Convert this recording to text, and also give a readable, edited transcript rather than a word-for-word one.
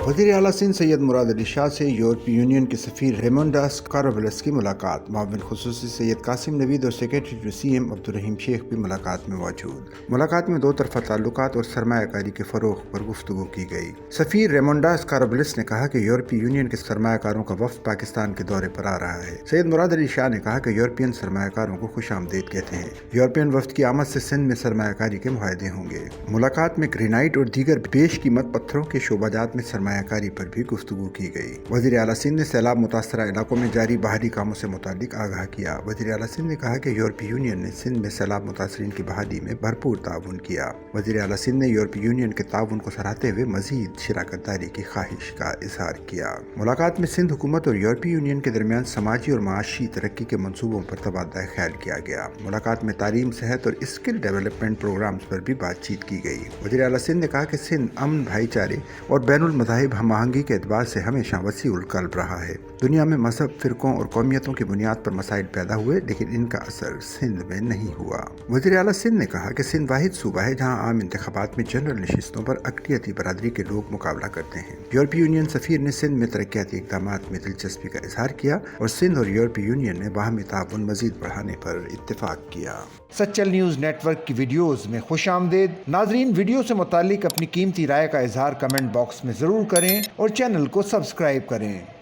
वज़ीर आला सिंध सैयद मुराद अली शाह से यूरोपीय यूनियन के सफ़ीर रेमोंडास कारोवलस की मुलाकात। मुआविन खुसूसी सैयद कासिम नवीद और secretary to CM Abdurrahim Sheikh भी मुलाकात में मौजूद। मुलाकात में दो तरफ़ा ताल्लुकात और सरमायाकारी के फ़रोग़ पर गुफ्तगू की गई। सफ़ीर रेमोंडास कारोवलस ने कहा कि यूरोपीय यूनियन के सरमायाकारों का वफ़द पाकिस्तान के दौरे पर आ रहा है। सैयद मुराद अली शाह ने कहा कि यूरोपियन सरमायाकारों को खुशामदीद कहते हैं। यूरोपियन वफ़द की आमद से सिंध में सरमायाकारी के मुआहदे होंगे। मुलाकात में ग्रेनाइट और दीगर बेशकीमत पत्थरों के शोबाजात में सरमायाकारी पर भी गुफ्तगू की गई। वज़ीर आला सिंध ने सैलाब मुतासरा इलाकों में जारी बहाली कामों से मुतालिक आगाह किया। वज़ीर आला सिंध ने कहा कि यूरोपीय यूनियन ने सिंध में सैलाब मुतासरीन की बहाली में भरपूर ताउन किया। वज़ीर आला सिंध ने यूरोपीय यूनियन के ताउन को सराहते हुए मज़ीद शराकत दारी की ख्वाहिश का इजहार किया। मुलाकात में सिंध हुकूमत और यूरोपीय यूनियन के दरमियान समाजी और माशी तरक्की के मनसूबों पर तबादला ख्याल किया गया। मुलाकात में तालीम, सेहत और स्किल डेवलपमेंट प्रोग्राम्स पर भी बातचीत की गई। वज़ीर आला सिंध ने कहा कि सिंध अमन, भाईचारे और बैनुल मज़ाहिब हम आहंगी के एतबार से हमेशा वसीउल क़ल्ब रहा है। दुनिया में मजहब, फ़िरक़ों और कौमियतों की बुनियाद पर मसाइल पैदा हुए, लेकिन इनका असर सिंध में नहीं हुआ। वज़ीर आला सिंध ने कहा कि सिंध वाहिद सूबा है जहाँ आम इंतखाबात में जनरल नशिस्तों पर अक़लियती बरादरी के लोग मुकाबला करते हैं। यूरोपीय यूनियन सफ़ीर ने सिंध में तरक्याती इक़दामात में दिलचस्पी का इजहार किया और सिंध और यूरोपीय यूनियन ने बाहमी ताउन मज़ीद बढ़ाने पर इत्तेफाक किया। सच्चल न्यूज़ नेटवर्क की वीडियोज़ में खुश आमदेद। नाजरीन, वीडियो से मुतालिक अपनी कीमती राय का इजहार कमेंट बॉक्स में ज़रूर करें और चैनल को सब्सक्राइब करें।